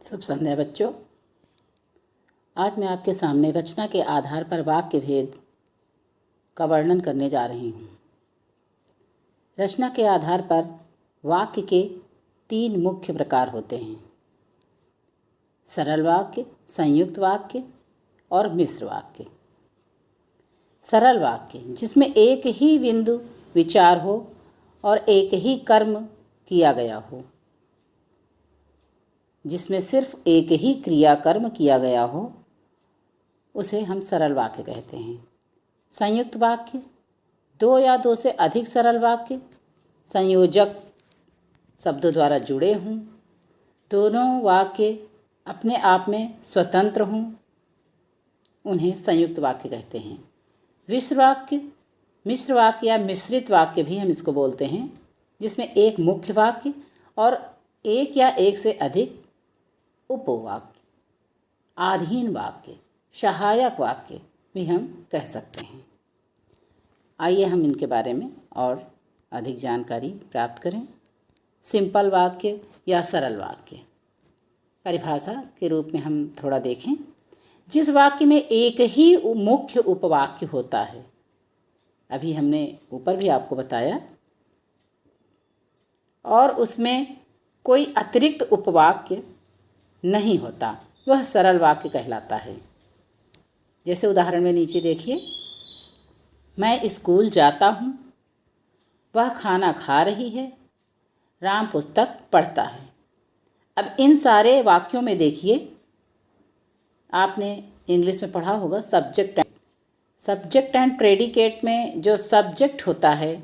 शुभ संध्या बच्चों। आज मैं आपके सामने रचना के आधार पर वाक्य भेद का वर्णन करने जा रही हूँ। रचना के आधार पर वाक्य के 3 मुख्य प्रकार होते हैं: सरल वाक्य, संयुक्त वाक्य और मिश्र वाक्य। सरल वाक्य जिसमें एक ही बिंदु विचार हो और एक ही कर्म किया गया हो, जिसमें सिर्फ एक ही क्रिया कर्म किया गया हो, उसे हम सरल वाक्य कहते हैं। संयुक्त वाक्य 2 या 2 से अधिक सरल वाक्य संयोजक शब्दों द्वारा जुड़े हों, दोनों वाक्य अपने आप में स्वतंत्र हों, उन्हें संयुक्त वाक्य कहते हैं। मिश्र वाक्य या मिश्रित वाक्य भी हम इसको बोलते हैं, जिसमें एक मुख्य वाक्य और एक या एक से अधिक उपवाक्य, आधीन वाक्य, सहायक वाक्य भी हम कह सकते हैं। आइए हम इनके बारे में और अधिक जानकारी प्राप्त करें। सिंपल वाक्य या सरल वाक्य परिभाषा के रूप में हम थोड़ा देखें। जिस वाक्य में एक ही मुख्य उपवाक्य होता है, अभी हमने ऊपर भी आपको बताया, और उसमें कोई अतिरिक्त उपवाक्य नहीं होता, वह सरल वाक्य कहलाता है। जैसे उदाहरण में नीचे देखिए, मैं स्कूल जाता हूँ, वह खाना खा रही है, राम पुस्तक पढ़ता है। अब इन सारे वाक्यों में देखिए, आपने इंग्लिश में पढ़ा होगा सब्जेक्ट एंड प्रेडिकेट में जो सब्जेक्ट होता है,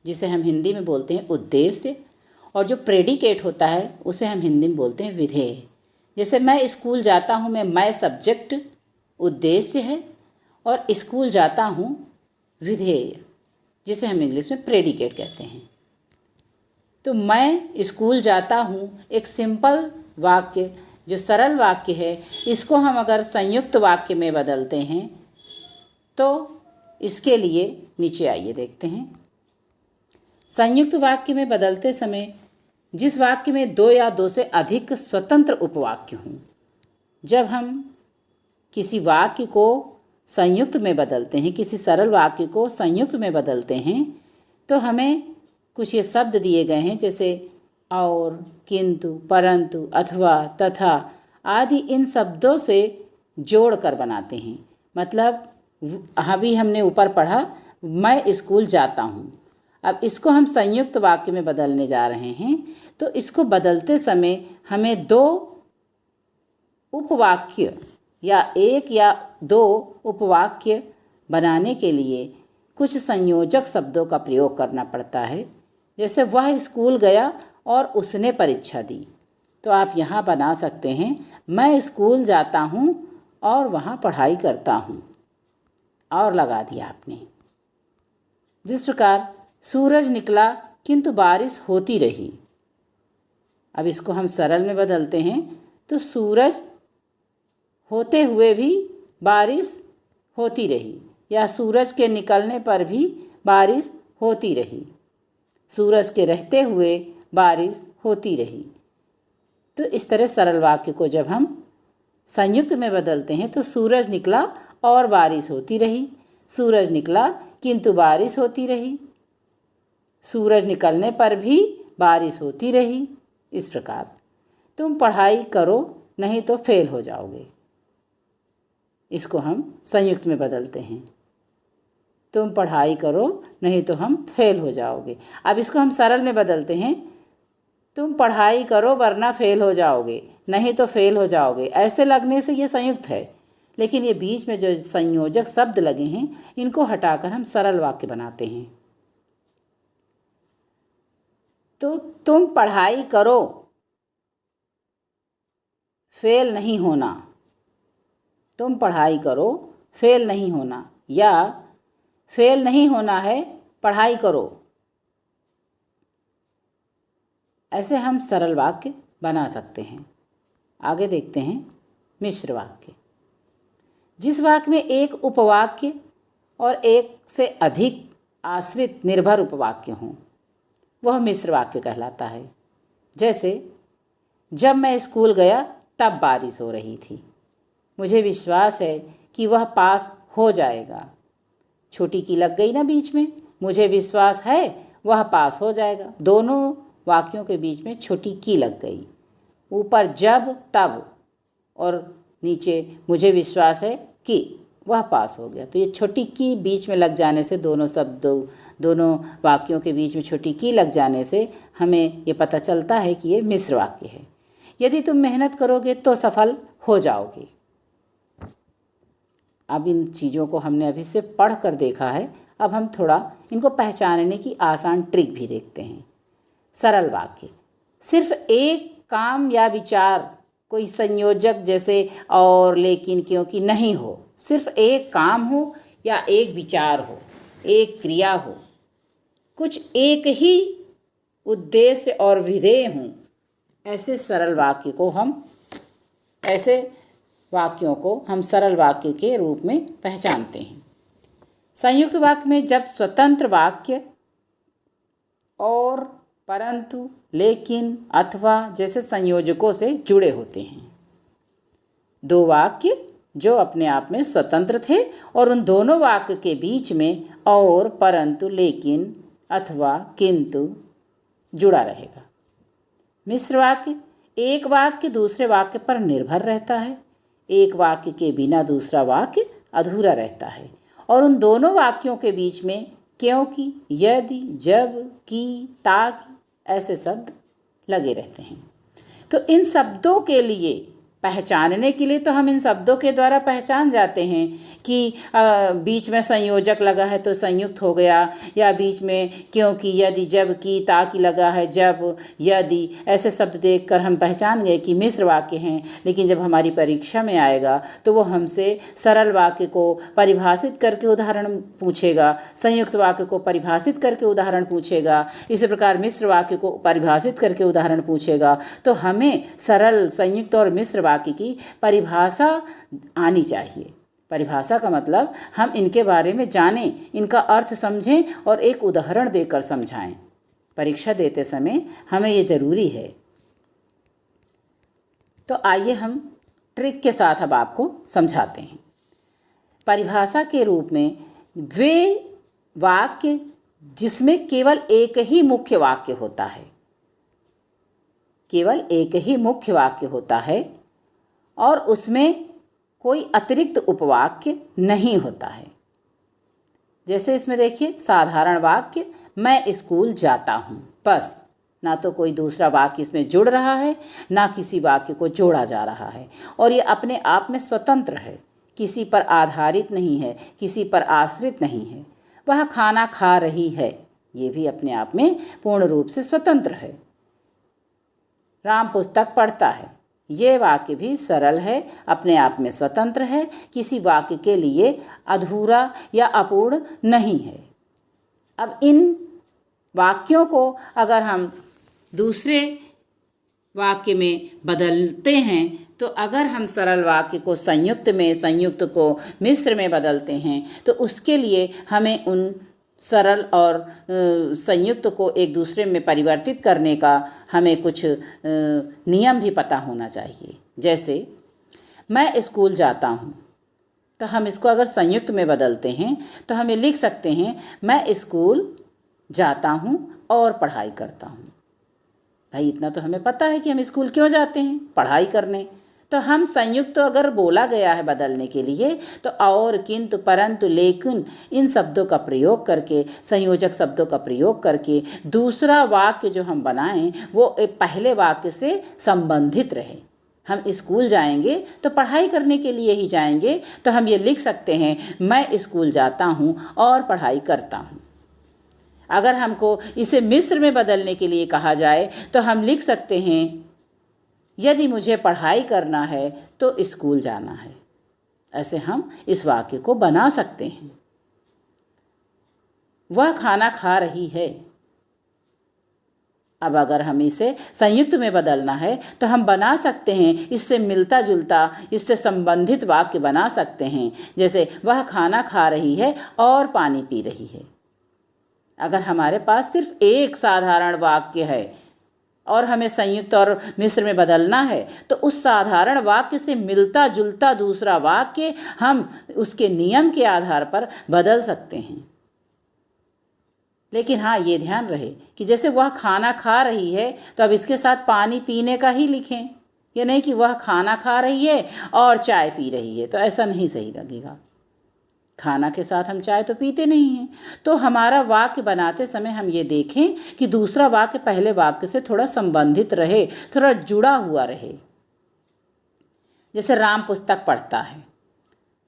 जिसे हम हिंदी में बोलते हैं उद्देश्य, और जो प्रेडिकेट होता है उसे हम हिंदी में बोलते हैं विधेय। जैसे मैं स्कूल जाता हूँ में मैं सब्जेक्ट उद्देश्य है और स्कूल जाता हूँ विधेय, जिसे हम इंग्लिश में प्रेडिकेट कहते हैं। तो मैं स्कूल जाता हूँ एक सिंपल वाक्य जो सरल वाक्य है, इसको हम अगर संयुक्त वाक्य में बदलते हैं तो इसके लिए नीचे आइए देखते हैं। संयुक्त वाक्य में बदलते समय जिस वाक्य में 2 या 2 से अधिक स्वतंत्र उपवाक्य हों, जब हम किसी वाक्य को संयुक्त में बदलते हैं, किसी सरल वाक्य को संयुक्त में बदलते हैं, तो हमें कुछ ये शब्द दिए गए हैं, जैसे और, किंतु, परंतु, अथवा, तथा आदि इन शब्दों से जोड़ कर बनाते हैं। मतलब अभी हमने ऊपर पढ़ा मैं स्कूल जाता हूँ, अब इसको हम संयुक्त वाक्य में बदलने जा रहे हैं, तो इसको बदलते समय हमें 2 उपवाक्य या 1 या 2 उपवाक्य बनाने के लिए कुछ संयोजक शब्दों का प्रयोग करना पड़ता है। जैसे वह स्कूल गया और उसने परीक्षा दी, तो आप यहाँ बना सकते हैं मैं स्कूल जाता हूँ और वहाँ पढ़ाई करता हूँ, और लगा दिया आपने। जिस प्रकार सूरज निकला किंतु बारिश होती रही, अब इसको हम सरल में बदलते हैं तो सूरज होते हुए भी बारिश होती रही, या सूरज के निकलने पर भी बारिश होती रही, सूरज के रहते हुए बारिश होती रही। तो इस तरह सरल वाक्य को जब हम संयुक्त में बदलते हैं तो सूरज निकला और बारिश होती रही, सूरज निकला किंतु बारिश होती रही, सूरज निकलने पर भी बारिश होती रही। इस प्रकार तुम पढ़ाई करो नहीं तो फेल हो जाओगे, इसको हम संयुक्त में बदलते हैं। तुम पढ़ाई करो नहीं तो हम फेल हो जाओगे। अब इसको हम सरल में बदलते हैं, तुम पढ़ाई करो वरना फेल हो जाओगे, नहीं तो फेल हो जाओगे। ऐसे लगने से ये संयुक्त है, लेकिन ये बीच में जो संयोजक शब्द लगे हैं, इनको हटाकर हम सरल वाक्य बनाते हैं। तो तुम पढ़ाई करो, फेल नहीं होना, तुम पढ़ाई करो फेल नहीं होना, या फेल नहीं होना है पढ़ाई करो। ऐसे हम सरल वाक्य बना सकते हैं। आगे देखते हैं मिश्र वाक्य। जिस वाक्य में एक उपवाक्य और एक से अधिक आश्रित निर्भर उपवाक्य हों, वह मिश्र वाक्य कहलाता है। जैसे जब मैं स्कूल गया तब बारिश हो रही थी। मुझे विश्वास है कि वह पास हो जाएगा। छोटी की लग गई ना बीच में। मुझे विश्वास है वह पास हो जाएगा। दोनों वाक्यों के बीच में छोटी की लग गई। ऊपर जब तब और नीचे मुझे विश्वास है कि वह पास हो गया। तो ये छोटी की बीच में लग जाने से दोनों वाक्यों के बीच में छोटी की लग जाने से हमें ये पता चलता है कि ये मिश्र वाक्य है। यदि तुम मेहनत करोगे तो सफल हो जाओगे। अब इन चीज़ों को हमने अभी से पढ़ कर देखा है। अब हम थोड़ा इनको पहचानने की आसान ट्रिक भी देखते हैं। सरल वाक्य, सिर्फ एक काम या विचार, कोई संयोजक जैसे और, लेकिन, क्योंकि नहीं हो। सिर्फ एक काम हो या एक विचार हो, एक क्रिया हो, कुछ एक ही उद्देश्य और विधेय हों, ऐसे वाक्यों को हम सरल वाक्य के रूप में पहचानते हैं। संयुक्त वाक्य में जब स्वतंत्र वाक्य और, परंतु, लेकिन, अथवा जैसे संयोजकों से जुड़े होते हैं। दो वाक्य जो अपने आप में स्वतंत्र थे और उन दोनों वाक्य के बीच में और, परंतु, लेकिन, अथवा, किंतु जुड़ा रहेगा। मिश्र वाक्य, एक वाक्य दूसरे वाक्य पर निर्भर रहता है। एक वाक्य के बिना दूसरा वाक्य अधूरा रहता है और उन दोनों वाक्यों के बीच में क्योंकि, यदि, जब, कि, ताकि ऐसे शब्द लगे रहते हैं। तो इन शब्दों के लिए पहचानने के लिए तो हम इन शब्दों के द्वारा पहचान जाते हैं कि बीच में संयोजक लगा है तो संयुक्त हो गया, या बीच में क्योंकि, यदि, जब, कि, ताकि लगा है, जब, यदि, ऐसे शब्द देखकर हम पहचान गए कि मिश्र वाक्य हैं। लेकिन जब हमारी परीक्षा में आएगा तो वो हमसे सरल वाक्य को परिभाषित करके उदाहरण पूछेगा, संयुक्त वाक्य को परिभाषित करके उदाहरण पूछेगा, इसी प्रकार मिश्र वाक्य को परिभाषित करके उदाहरण पूछेगा। तो हमें सरल, संयुक्त और मिश्र वाक्य की परिभाषा आनी चाहिए। परिभाषा का मतलब हम इनके बारे में जानें, इनका अर्थ समझें और एक उदाहरण देकर समझाएं। परीक्षा देते समय हमें ये जरूरी है। तो आइए हम ट्रिक के साथ अब आपको समझाते हैं। परिभाषा के रूप में वे वाक्य जिसमें केवल एक ही मुख्य वाक्य होता है, केवल एक ही मुख्य वाक्य होता है और उसमें कोई अतिरिक्त उपवाक्य नहीं होता है। जैसे इसमें देखिए, साधारण वाक्य, मैं स्कूल जाता हूँ, बस। ना तो कोई दूसरा वाक्य इसमें जुड़ रहा है, ना किसी वाक्य को जोड़ा जा रहा है, और ये अपने आप में स्वतंत्र है, किसी पर आधारित नहीं है, किसी पर आश्रित नहीं है। वह खाना खा रही है, ये भी अपने आप में पूर्ण रूप से स्वतंत्र है। राम पुस्तक पढ़ता है, ये वाक्य भी सरल है, अपने आप में स्वतंत्र है, किसी वाक्य के लिए अधूरा या अपूर्ण नहीं है। अब इन वाक्यों को अगर हम दूसरे वाक्य में बदलते हैं, तो अगर हम सरल वाक्य को संयुक्त में, संयुक्त को मिश्र में बदलते हैं, तो उसके लिए हमें उन सरल और संयुक्त को एक दूसरे में परिवर्तित करने का हमें कुछ नियम भी पता होना चाहिए। जैसे मैं स्कूल जाता हूँ, तो हम इसको अगर संयुक्त में बदलते हैं तो हमें लिख सकते हैं, मैं स्कूल जाता हूँ और पढ़ाई करता हूँ। भाई इतना तो हमें पता है कि हम स्कूल क्यों जाते हैं, पढ़ाई करने। तो हम संयुक्त तो अगर बोला गया है बदलने के लिए, तो और, किंतु, परंतु, लेकिन इन शब्दों का प्रयोग करके, संयोजक शब्दों का प्रयोग करके दूसरा वाक्य जो हम बनाएं वो पहले वाक्य से संबंधित रहे। हम स्कूल जाएंगे तो पढ़ाई करने के लिए ही जाएंगे, तो हम ये लिख सकते हैं, मैं स्कूल जाता हूँ और पढ़ाई करता हूँ। अगर हमको इसे मिश्र में बदलने के लिए कहा जाए तो हम लिख सकते हैं, यदि मुझे पढ़ाई करना है तो स्कूल जाना है। ऐसे हम इस वाक्य को बना सकते हैं। वह खाना खा रही है। अब अगर हम इसे संयुक्त में बदलना है तो हम बना सकते हैं, इससे मिलता जुलता, इससे संबंधित वाक्य बना सकते हैं। जैसे वह खाना खा रही है और पानी पी रही है। अगर हमारे पास सिर्फ एक साधारण वाक्य है और हमें संयुक्त और मिश्र में बदलना है, तो उस साधारण वाक्य से मिलता जुलता दूसरा वाक्य हम उसके नियम के आधार पर बदल सकते हैं। लेकिन हाँ, ये ध्यान रहे कि जैसे वह खाना खा रही है तो अब इसके साथ पानी पीने का ही लिखें, ये नहीं कि वह खाना खा रही है और चाय पी रही है, तो ऐसा नहीं सही लगेगा। खाना के साथ हम चाय तो पीते नहीं हैं। तो हमारा वाक्य बनाते समय हम ये देखें कि दूसरा वाक्य पहले वाक्य से थोड़ा संबंधित रहे, थोड़ा जुड़ा हुआ रहे। जैसे राम पुस्तक पढ़ता है,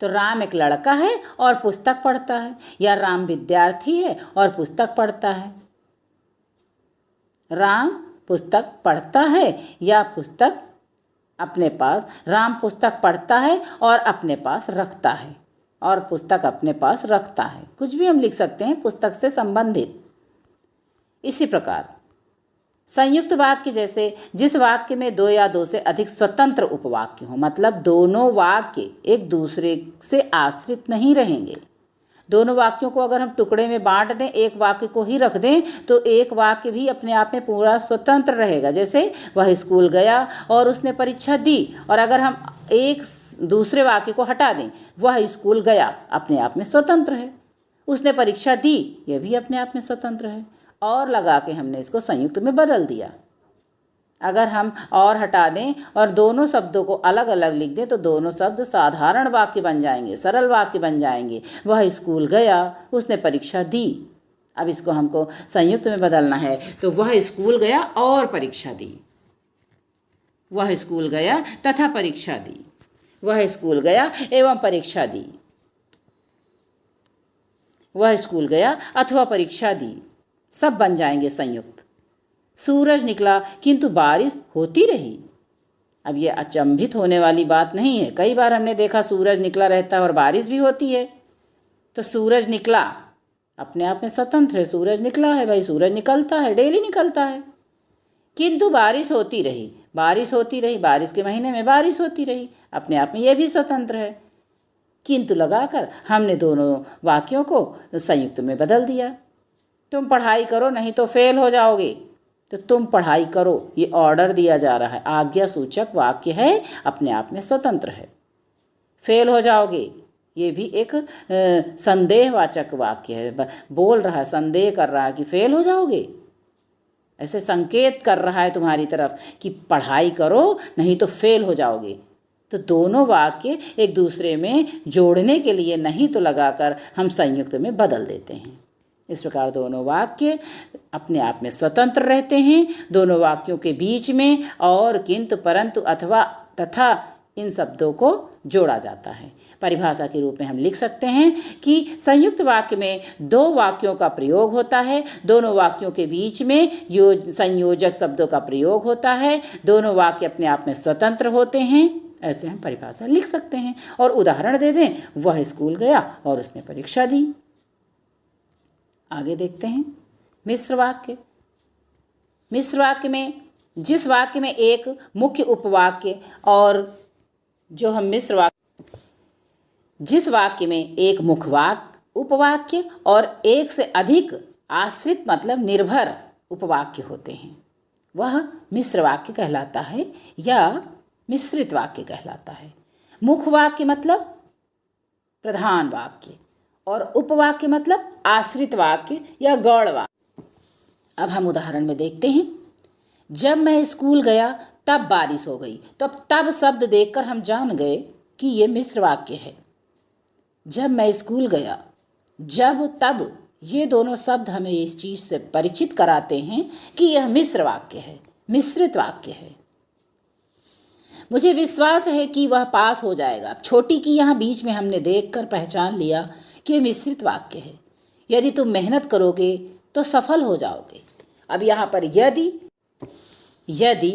तो राम एक लड़का है और पुस्तक पढ़ता है, या राम विद्यार्थी है और पुस्तक पढ़ता है। राम पुस्तक पढ़ता है या पुस्तक अपने पास, राम पुस्तक पढ़ता है और अपने पास रखता है, और पुस्तक अपने पास रखता है। कुछ भी हम लिख सकते हैं पुस्तक से संबंधित। इसी प्रकार संयुक्त वाक्य, जैसे जिस वाक्य में दो या दो से अधिक स्वतंत्र उपवाक्य हो, मतलब दोनों वाक्य एक दूसरे से आश्रित नहीं रहेंगे। दोनों वाक्यों को अगर हम टुकड़े में बांट दें, एक वाक्य को ही रख दें, तो एक वाक्य भी अपने आप में पूरा स्वतंत्र रहेगा। जैसे वह स्कूल गया और उसने परीक्षा दी, और अगर हम एक दूसरे वाक्य को हटा दें, वह स्कूल गया, अपने आप में स्वतंत्र है। उसने परीक्षा दी, यह भी अपने आप में स्वतंत्र है। और लगा के हमने इसको संयुक्त में बदल दिया। अगर हम और हटा दें और दोनों शब्दों को अलग अलग लिख दें, तो दोनों शब्द साधारण वाक्य बन जाएंगे, सरल वाक्य बन जाएंगे। वह स्कूल गया, उसने परीक्षा दी। अब इसको हमको संयुक्त में बदलना है, तो वह स्कूल गया और परीक्षा दी। वह स्कूल गया तथा परीक्षा दी। वह स्कूल गया एवं परीक्षा दी। वह स्कूल गया अथवा परीक्षा दी, सब बन जाएंगे संयुक्त। सूरज निकला किंतु बारिश होती रही। अब ये अचंभित होने वाली बात नहीं है। कई बार हमने देखा सूरज निकला रहता है और बारिश भी होती है। तो सूरज निकला अपने आप में स्वतंत्र है, सूरज निकला है भाई, सूरज निकलता है, डेली निकलता है। किंतु बारिश होती रही, बारिश होती रही, बारिश के महीने में बारिश होती रही, अपने आप में यह भी स्वतंत्र है। किंतु लगाकर हमने दोनों वाक्यों को संयुक्त में बदल दिया। तुम पढ़ाई करो नहीं तो फेल हो जाओगे, तो तुम पढ़ाई करो, ये ऑर्डर दिया जा रहा है, आज्ञा सूचक वाक्य है, अपने आप में स्वतंत्र है। फेल हो जाओगे, ये भी एक संदेहवाचक वाक्य है, बोल रहा है, संदेह कर रहा है कि फेल हो जाओगे, ऐसे संकेत कर रहा है तुम्हारी तरफ कि पढ़ाई करो नहीं तो फेल हो जाओगे। तो दोनों वाक्य एक दूसरे में जोड़ने के लिए नहीं तो लगाकर हम संयुक्त में बदल देते हैं। इस प्रकार दोनों वाक्य अपने आप में स्वतंत्र रहते हैं। दोनों वाक्यों के बीच में और, किंतु, परंतु, अथवा, तथा इन शब्दों को जोड़ा जाता है। परिभाषा के रूप में हम लिख सकते हैं कि संयुक्त वाक्य में दो वाक्यों का प्रयोग होता है, दोनों वाक्यों के बीच में संयोजक शब्दों का प्रयोग होता है, दोनों वाक्य अपने आप में स्वतंत्र होते हैं। ऐसे हम परिभाषा लिख सकते हैं। और उदाहरण दे दें, वह स्कूल गया और उसने परीक्षा दी। आगे देखते हैं मिश्र वाक्य। मिश्र वाक्य में जिस वाक्य में एक मुख्य उपवाक्य और जो हम मिश्र वाक्य, जिस वाक्य में एक मुख्य वाक्य, उपवाक्य और एक से अधिक आश्रित मतलब निर्भर उपवाक्य होते हैं, वह मिश्र वाक्य कहलाता है या मिश्रित वाक्य कहलाता है। मुख्य वाक्य मतलब प्रधान वाक्य और उपवाक्य मतलब आश्रित वाक्य या गौण वाक्य। अब हम उदाहरण में देखते हैं। जब मैं स्कूल गया तब बारिश हो गई, तो अब तब शब्द देखकर हम जान गए कि ये मिश्र वाक्य है। जब मैं स्कूल गया, जब, तब, ये दोनों शब्द हमें इस चीज से परिचित कराते हैं कि यह मिश्र वाक्य है, मिश्रित वाक्य है। मुझे विश्वास है कि वह पास हो जाएगा। छोटी की यहाँ बीच में हमने देखकर पहचान लिया कि मिश्रित वाक्य है। यदि तुम मेहनत करोगे तो सफल हो जाओगे। अब यहाँ पर यदि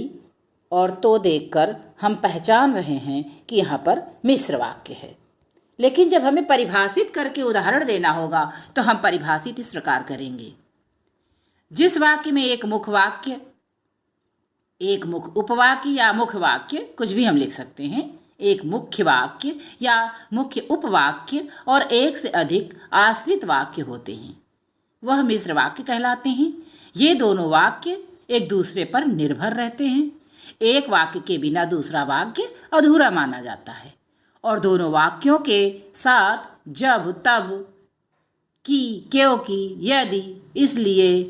और तो देखकर हम पहचान रहे हैं कि यहाँ पर मिश्र वाक्य है। लेकिन जब हमें परिभाषित करके उदाहरण देना होगा तो हम परिभाषित इस प्रकार करेंगे। जिस वाक्य में एक मुख्य वाक्य, एक मुख्य उपवाक्य या मुख्य वाक्य, कुछ भी हम लिख सकते हैं, एक मुख्य वाक्य या मुख्य उपवाक्य और एक से अधिक आश्रित वाक्य होते हैं, वह मिश्र वाक्य कहलाते हैं। ये दोनों वाक्य एक दूसरे पर निर्भर रहते हैं। एक वाक्य के बिना दूसरा वाक्य अधूरा माना जाता है और दोनों वाक्यों के साथ जब, तब, कि, क्योंकि, यदि, इसलिए,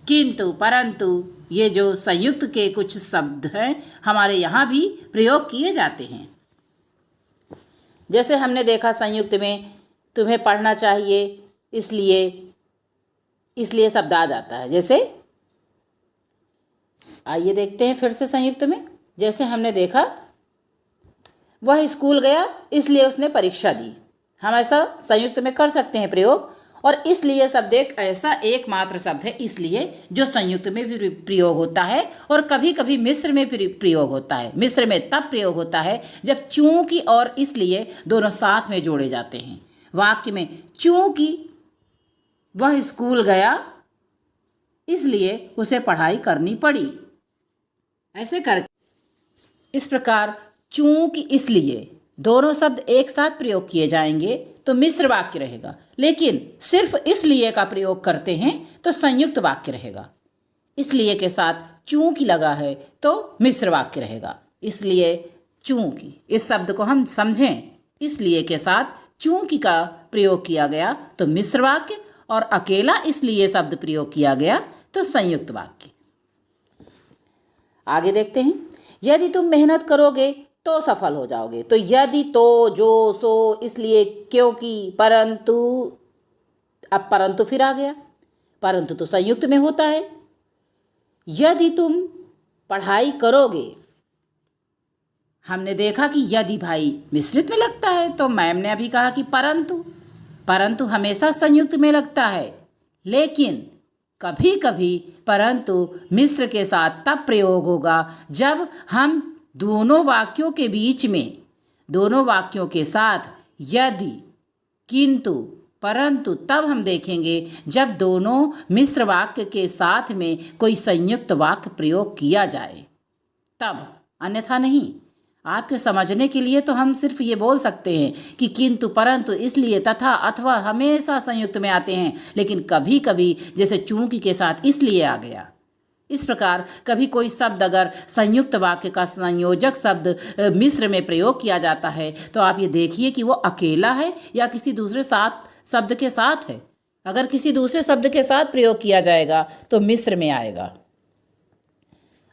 किंतु, परंतु ये जो संयुक्त के कुछ शब्द हैं हमारे यहाँ भी प्रयोग किए जाते हैं। जैसे हमने देखा संयुक्त में तुम्हें पढ़ना चाहिए, इसलिए शब्द आ जाता है। जैसे आइए देखते हैं फिर से संयुक्त में। जैसे हमने देखा वह स्कूल गया इसलिए उसने परीक्षा दी। हम ऐसा संयुक्त में कर सकते हैं प्रयोग। और इसलिए शब्द एक ऐसा एकमात्र शब्द है इसलिए जो संयुक्त में भी प्रयोग होता है और कभी कभी मिश्र में भी प्रयोग होता है। मिश्र में तब प्रयोग होता है जब चूंकि और इसलिए दोनों साथ में जोड़े जाते हैं। वाक्य में चूंकि वह स्कूल गया इसलिए उसे पढ़ाई करनी पड़ी, ऐसे करके इस प्रकार चूंकि इसलिए दोनों शब्द एक साथ प्रयोग किए जाएंगे तो मिश्र वाक्य रहेगा। लेकिन सिर्फ इसलिए का प्रयोग करते हैं तो संयुक्त वाक्य रहेगा। इसलिए के साथ चूंकि लगा है तो मिश्र वाक्य रहेगा। इसलिए चूंकि इस शब्द को हम समझें, इसलिए के साथ चूंकि का प्रयोग किया गया तो मिश्र वाक्य और अकेला इसलिए शब्द प्रयोग किया गया तो संयुक्त वाक्य। आगे देखते हैं। यदि तुम मेहनत करोगे तो सफल हो जाओगे। तो यदि, तो, जो, सो, इसलिए, क्योंकि, परंतु, अब परंतु फिर आ गया। परंतु तो संयुक्त में होता है। यदि तुम पढ़ाई करोगे, हमने देखा कि यदि भाई मिश्रित में लगता है तो मैम ने अभी कहा कि परंतु हमेशा संयुक्त में लगता है। लेकिन कभी कभी परंतु मिश्र के साथ तब प्रयोग होगा जब हम दोनों वाक्यों के बीच में, दोनों वाक्यों के साथ यदि, किंतु, परंतु तब हम देखेंगे जब दोनों मिश्र वाक्य के साथ में कोई संयुक्त वाक्य प्रयोग किया जाए तब, अन्यथा नहीं। आपके समझने के लिए तो हम सिर्फ ये बोल सकते हैं कि किंतु, परंतु, इसलिए, तथा, अथवा हमेशा संयुक्त में आते हैं। लेकिन कभी कभी जैसे चूंकि के साथ इसलिए आ गया। इस प्रकार कभी कोई शब्द अगर संयुक्त वाक्य का संयोजक शब्द मिश्र में प्रयोग किया जाता है तो आप ये देखिए कि वो अकेला है या किसी दूसरे शब्द के साथ है। अगर किसी दूसरे शब्द के साथ प्रयोग किया जाएगा तो मिश्र में आएगा।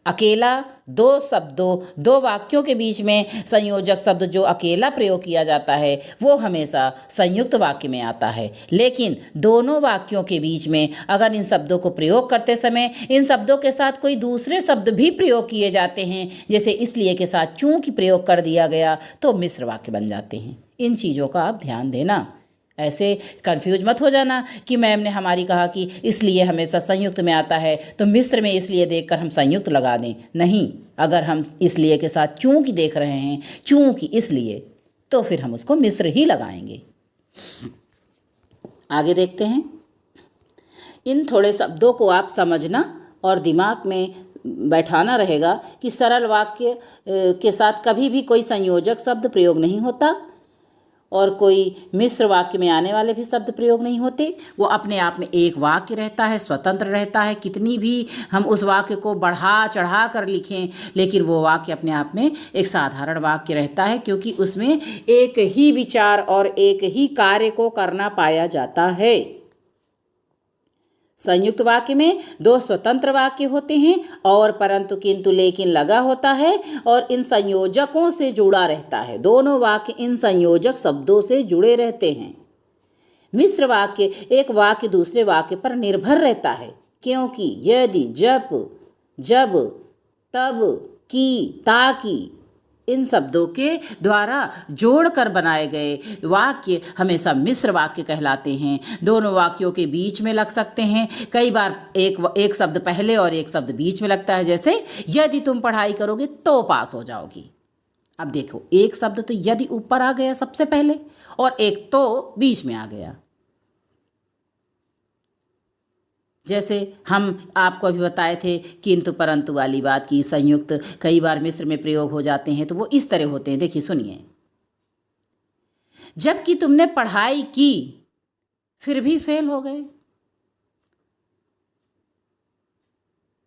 अकेला दो वाक्यों के बीच में संयोजक शब्द जो अकेला प्रयोग किया जाता है वो हमेशा संयुक्त वाक्य में आता है। लेकिन दोनों वाक्यों के बीच में अगर इन शब्दों को प्रयोग करते समय इन शब्दों के साथ कोई दूसरे शब्द भी प्रयोग किए जाते हैं, जैसे इसलिए के साथ चूंकि प्रयोग कर दिया गया, तो मिश्र वाक्य बन जाते हैं। इन चीज़ों का आप ध्यान देना। ऐसे कंफ्यूज मत हो जाना कि मैम ने हमारी कहा कि इसलिए हमेशा संयुक्त में आता है तो मिश्र में इसलिए देखकर हम संयुक्त लगा दें। नहीं, अगर हम इसलिए के साथ चूंकि देख रहे हैं, चूंकि इसलिए, तो फिर हम उसको मिश्र ही लगाएंगे। आगे देखते हैं। इन थोड़े शब्दों को आप समझना और दिमाग में बैठाना रहेगा कि सरल वाक्य के साथ कभी भी कोई संयोजक शब्द प्रयोग नहीं होता और कोई मिश्र वाक्य में आने वाले भी शब्द प्रयोग नहीं होते। वो अपने आप में एक वाक्य रहता है, स्वतंत्र रहता है। कितनी भी हम उस वाक्य को बढ़ा चढ़ा कर लिखें, लेकिन वो वाक्य अपने आप में एक साधारण वाक्य रहता है, क्योंकि उसमें एक ही विचार और एक ही कार्य को करना पाया जाता है। संयुक्त वाक्य में दो स्वतंत्र वाक्य होते हैं और परंतु, किंतु, लेकिन लगा होता है और इन संयोजकों से जुड़ा रहता है। दोनों वाक्य इन संयोजक शब्दों से जुड़े रहते हैं। मिश्र वाक्य एक वाक्य दूसरे वाक्य पर निर्भर रहता है, क्योंकि, यदि, जब, तब, की, ताकि इन शब्दों के द्वारा जोड़कर बनाए गए वाक्य हमेशा मिश्र वाक्य कहलाते हैं। दोनों वाक्यों के बीच में लग सकते हैं। कई बार एक शब्द पहले और एक शब्द बीच में लगता है। जैसे यदि तुम पढ़ाई करोगे तो पास हो जाओगी। अब देखो, एक शब्द तो यदि ऊपर आ गया सबसे पहले और एक तो बीच में आ गया। जैसे हम आपको अभी बताए थे किंतु परंतु वाली बात की संयुक्त कई बार मिश्र में प्रयोग हो जाते हैं, तो वो इस तरह होते हैं। देखिए, सुनिए। जबकि तुमने पढ़ाई की फिर भी फेल हो गए।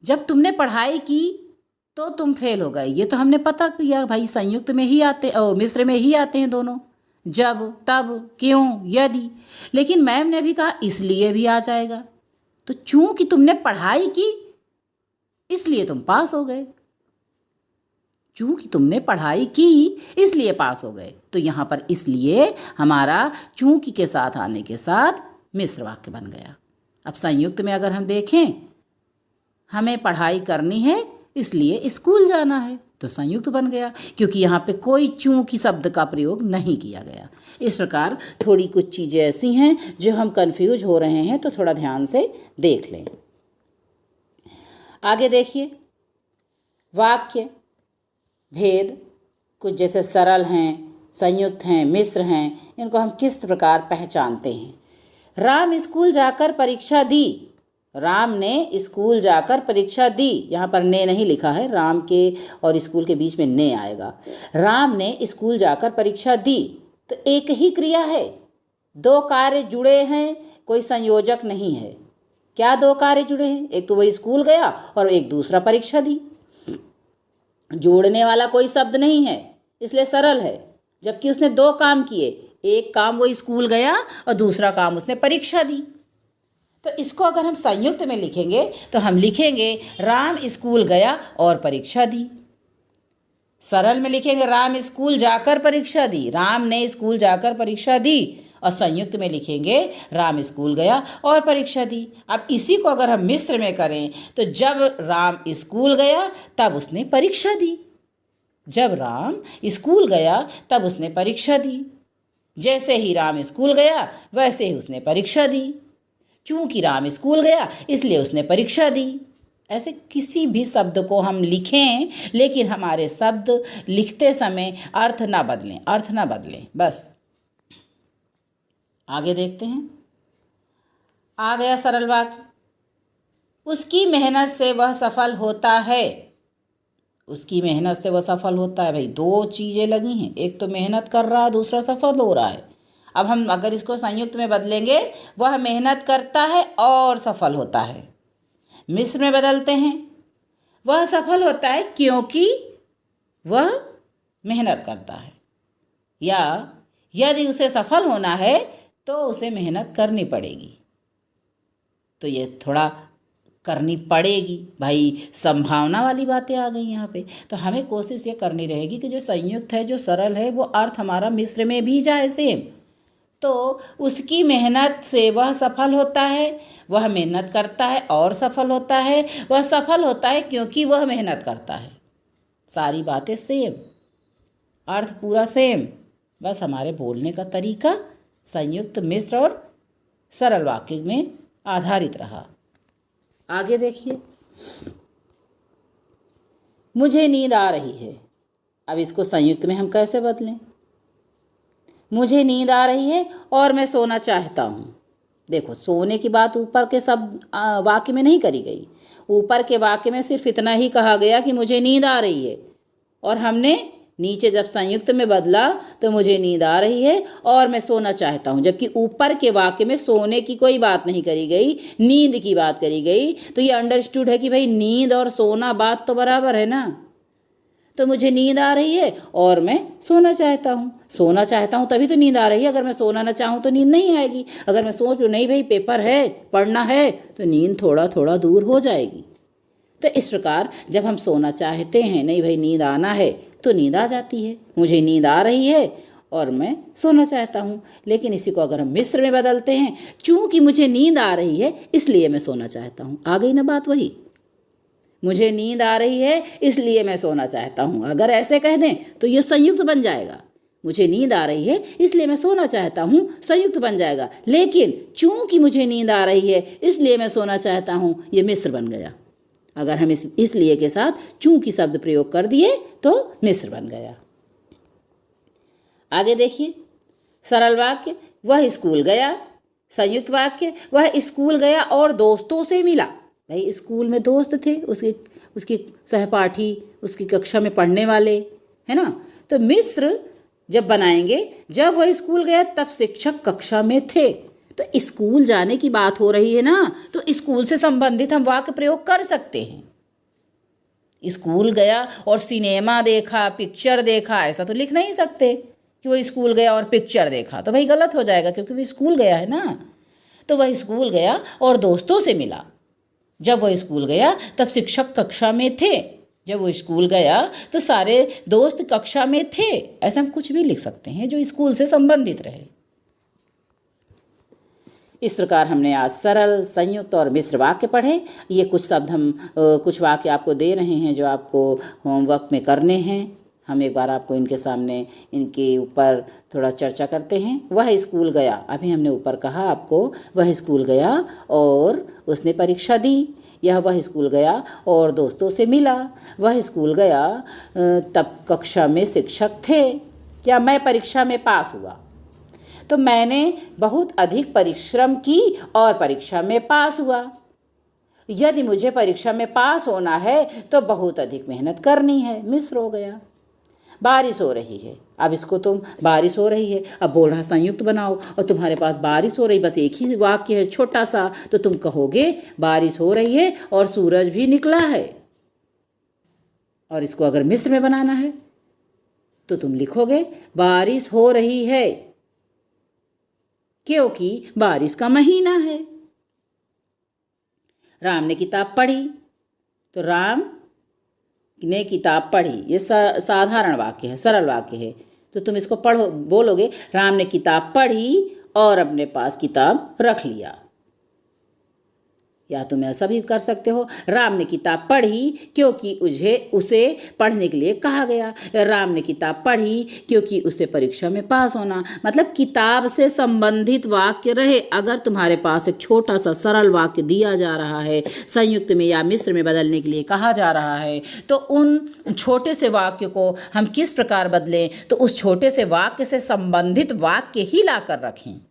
जब तुमने पढ़ाई की तो तुम फेल हो गए। ये तो हमने पता किया भाई, संयुक्त में ही आते मिश्र में ही आते हैं दोनों, जब, तब, क्यों, यदि। लेकिन मैम ने भी कहा इसलिए भी आ जाएगा। तो चूंकि तुमने पढ़ाई की इसलिए तुम पास हो गए, चूंकि तुमने पढ़ाई की इसलिए पास हो गए। तो यहाँ पर इसलिए हमारा चूंकि के साथ आने के साथ मिश्र वाक्य बन गया। अब संयुक्त में अगर हम देखें, हमें पढ़ाई करनी है इसलिए स्कूल जाना है, तो संयुक्त बन गया, क्योंकि यहाँ पे कोई चूंकि शब्द का प्रयोग नहीं किया गया। इस प्रकार थोड़ी कुछ चीज़ें ऐसी हैं जो हम कंफ्यूज हो रहे हैं, तो थोड़ा ध्यान से देख लें। आगे देखिए, वाक्य भेद कुछ जैसे सरल हैं, संयुक्त हैं, मिश्र हैं, इनको हम किस प्रकार पहचानते हैं। राम स्कूल जाकर परीक्षा दी। राम ने स्कूल जाकर परीक्षा दी। यहाँ पर ने नहीं लिखा है, राम के और स्कूल के बीच में ने आएगा। राम ने स्कूल जाकर परीक्षा दी, तो एक ही क्रिया है, दो कार्य जुड़े हैं, कोई संयोजक नहीं है। क्या दो कार्य जुड़े हैं? एक तो वही स्कूल गया और एक दूसरा परीक्षा दी। जोड़ने वाला कोई शब्द नहीं है, इसलिए सरल है। जबकि उसने दो काम किए, एक काम वो स्कूल गया और दूसरा काम उसने परीक्षा दी। तो इसको अगर हम संयुक्त में लिखेंगे तो हम लिखेंगे राम स्कूल गया और परीक्षा दी। सरल में लिखेंगे राम स्कूल जाकर परीक्षा दी, राम ने स्कूल जाकर परीक्षा दी। और संयुक्त में लिखेंगे राम स्कूल गया और परीक्षा दी। अब इसी को अगर हम मिश्र में करें तो जब राम स्कूल गया तब उसने परीक्षा दी। जब राम स्कूल गया तब उसने परीक्षा दी। जैसे ही राम स्कूल गया वैसे ही उसने परीक्षा दी। चूंकि राम स्कूल गया इसलिए उसने परीक्षा दी। ऐसे किसी भी शब्द को हम लिखें, लेकिन हमारे शब्द लिखते समय अर्थ ना बदलें बस। आगे देखते हैं। आ गया सरल वाक्य, उसकी मेहनत से वह सफल होता है। उसकी मेहनत से वह सफल होता है। भाई दो चीज़ें लगी हैं, एक तो मेहनत कर रहा है, दूसरा सफल हो रहा है। अब हम अगर इसको संयुक्त में बदलेंगे, वह मेहनत करता है और सफल होता है। मिश्र में बदलते हैं, वह सफल होता है क्योंकि वह मेहनत करता है, या यदि उसे सफल होना है तो उसे मेहनत करनी पड़ेगी। तो ये थोड़ा करनी पड़ेगी भाई, संभावना वाली बातें आ गई यहाँ पे। तो हमें कोशिश ये करनी रहेगी कि जो संयुक्त है, जो सरल है, वो अर्थ हमारा मिश्र में भी जाए सेम। तो उसकी मेहनत से वह सफल होता है, वह मेहनत करता है और सफल होता है, वह सफल होता है क्योंकि वह मेहनत करता है। सारी बातें सेम, अर्थ पूरा सेम, बस हमारे बोलने का तरीका संयुक्त, मिश्र और सरल वाक्य में आधारित रहा। आगे देखिए, मुझे नींद आ रही है। अब इसको संयुक्त में हम कैसे बदलें? मुझे नींद आ रही है और मैं सोना चाहता हूँ। देखो, सोने की बात ऊपर के सब वाक्य में नहीं करी गई। ऊपर के वाक्य में सिर्फ इतना ही कहा गया कि मुझे नींद आ रही है, और हमने नीचे जब संयुक्त में बदला तो मुझे नींद आ रही है और मैं सोना चाहता हूँ। जबकि ऊपर के वाक्य में सोने की कोई बात नहीं करी गई, नींद की बात करी गई। तो ये अंडरस्टूड है कि भाई नींद और सोना बात तो बराबर है ना। तो मुझे नींद आ रही है और मैं सोना चाहता हूँ। सोना चाहता हूँ तभी तो नींद आ रही है, अगर मैं सोना ना चाहूँ तो नींद नहीं आएगी। अगर मैं सोचूँ नहीं भाई पेपर है, पढ़ना है, तो नींद थोड़ा थोड़ा दूर हो जाएगी। तो इस प्रकार जब हम सोना चाहते हैं, नहीं भाई नींद आना है, तो नींद आ जाती है। मुझे नींद आ रही है और मैं सोना चाहता हूँ। लेकिन इसी को अगर हम मिश्र में बदलते हैं, चूँकि मुझे नींद आ रही है इसलिए मैं सोना चाहता हूँ। आ गई ना बात वही, मुझे नींद आ रही है इसलिए मैं सोना चाहता हूँ। अगर ऐसे कह दें तो ये संयुक्त बन जाएगा। मुझे नींद आ रही है इसलिए मैं सोना चाहता हूँ, संयुक्त बन जाएगा। लेकिन चूँकि मुझे नींद आ रही है इसलिए मैं सोना चाहता हूँ, ये मिश्र बन गया। अगर हम इसलिए के साथ चूँकि शब्द प्रयोग कर दिए तो मिश्र बन गया। आगे देखिए, सरल वाक्य, वह स्कूल गया। संयुक्त वाक्य, वह स्कूल गया और दोस्तों से मिला। भाई स्कूल में दोस्त थे, उसकी सहपाठी, उसकी कक्षा में पढ़ने वाले, है ना। तो मिश्र जब बनाएंगे, जब वह स्कूल गया तब शिक्षक कक्षा में थे। तो स्कूल जाने की बात हो रही है ना, तो स्कूल से संबंधित हम वाक्य प्रयोग कर सकते हैं। स्कूल गया और सिनेमा देखा, पिक्चर देखा, ऐसा तो लिख नहीं सकते कि वो स्कूल गया और पिक्चर देखा, तो भाई गलत हो जाएगा क्योंकि वो स्कूल गया है ना। तो वह स्कूल गया और दोस्तों से मिला। जब वह स्कूल गया तब शिक्षक कक्षा में थे। जब वो स्कूल गया तो सारे दोस्त कक्षा में थे। ऐसा हम कुछ भी लिख सकते हैं जो स्कूल से संबंधित रहे। इस प्रकार हमने आज सरल, संयुक्त और मिश्र वाक्य पढ़े। ये कुछ शब्द हम कुछ वाक्य आपको दे रहे हैं जो आपको होमवर्क में करने हैं। हम एक बार आपको इनके सामने इनके ऊपर थोड़ा चर्चा करते हैं। वह स्कूल गया, अभी हमने ऊपर कहा आपको, वह स्कूल गया और उसने परीक्षा दी। यह वह स्कूल गया और दोस्तों से मिला। वह स्कूल गया तब कक्षा में शिक्षक थे। या मैं परीक्षा में पास हुआ, तो मैंने बहुत अधिक परिश्रम की और परीक्षा में पास हुआ। यदि मुझे परीक्षा में पास होना है तो बहुत अधिक मेहनत करनी है। मिश्र हो गया। बारिश हो रही है, अब इसको तुम बारिश हो रही है, अब बोल रहा संयुक्त बनाओ और तुम्हारे पास बारिश हो रही, बस एक ही वाक्य है छोटा सा, तो तुम कहोगे बारिश हो रही है और सूरज भी निकला है। और इसको अगर मिश्र में बनाना है तो तुम लिखोगे बारिश हो रही है क्योंकि बारिश का महीना है। राम ने किताब पढ़ी, तो राम ने किताब पढ़ी, ये साधारण वाक्य है, सरल वाक्य है। तो तुम इसको पढ़ो, बोलोगे राम ने किताब पढ़ी और अपने पास किताब रख लिया। या तुम ऐसा भी कर सकते हो, राम ने किताब पढ़ी क्योंकि उसे पढ़ने के लिए कहा गया। राम ने किताब पढ़ी क्योंकि उसे परीक्षा में पास होना। मतलब किताब से संबंधित वाक्य रहे। अगर तुम्हारे पास एक छोटा सा सरल वाक्य दिया जा रहा है, संयुक्त में या मिश्र में बदलने के लिए कहा जा रहा है, तो उन छोटे से वाक्य को हम किस प्रकार बदलें, तो उस छोटे से वाक्य से संबंधित वाक्य ही ला कर रखें।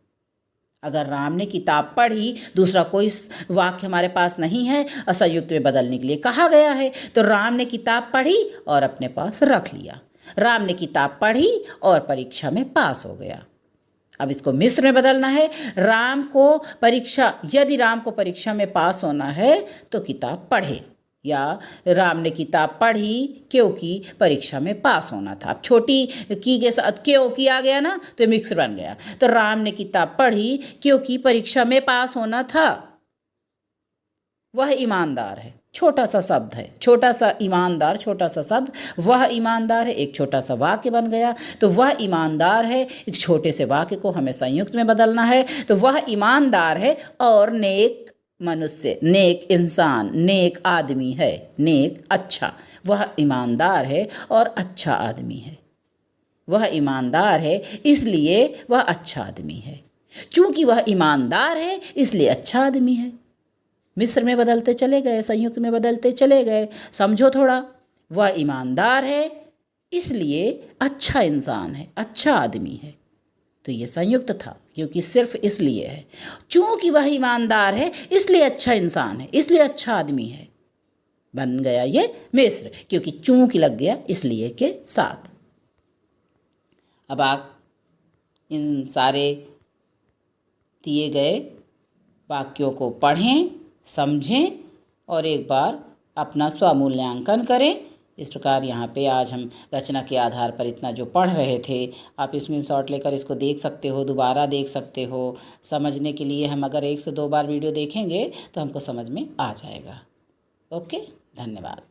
अगर राम ने किताब पढ़ी, दूसरा कोई वाक्य हमारे पास नहीं है और संयुक्त में बदलने के लिए कहा गया है, तो राम ने किताब पढ़ी और अपने पास रख लिया। राम ने किताब पढ़ी और परीक्षा में पास हो गया। अब इसको मिश्र में बदलना है। यदि राम को परीक्षा में पास होना है तो किताब पढ़े, या राम ने किताब पढ़ी क्योंकि परीक्षा में पास होना था। अब छोटी की के साथ क्यों किया गया ना, तो मिक्स बन गया। तो राम ने किताब पढ़ी क्योंकि परीक्षा में पास होना था। वह ईमानदार है, छोटा सा शब्द है, छोटा सा ईमानदार, छोटा सा शब्द। वह ईमानदार है, एक छोटा सा वाक्य बन गया। तो वह ईमानदार है, एक छोटे से वाक्य को हमें संयुक्त में बदलना है। तो वह ईमानदार है और नेक मनुष्य, नेक इंसान, नेक आदमी है, नेक अच्छा। वह ईमानदार है और अच्छा आदमी है। वह ईमानदार है इसलिए वह अच्छा आदमी है। चूंकि वह ईमानदार है इसलिए अच्छा आदमी है। मिश्र में बदलते चले गए, संयुक्त में बदलते चले गए। समझो थोड़ा। वह ईमानदार है इसलिए अच्छा इंसान है, अच्छा आदमी है। तो ये संयुक्त था क्योंकि सिर्फ इसलिए है। चूंकि वह ईमानदार है इसलिए अच्छा इंसान है, इसलिए अच्छा आदमी है। बन गया ये मिश्र, क्योंकि चूंकि लग गया इसलिए के साथ। अब आप इन सारे दिए गए वाक्यों को पढ़ें, समझें और एक बार अपना स्वमूल्यांकन करें। इस प्रकार यहाँ पे आज हम रचना के आधार पर इतना जो पढ़ रहे थे, आप स्क्रीनशॉट लेकर इसको देख सकते हो, दोबारा देख सकते हो। समझने के लिए हम अगर 1 से 2 बार वीडियो देखेंगे तो हमको समझ में आ जाएगा। ओके, धन्यवाद।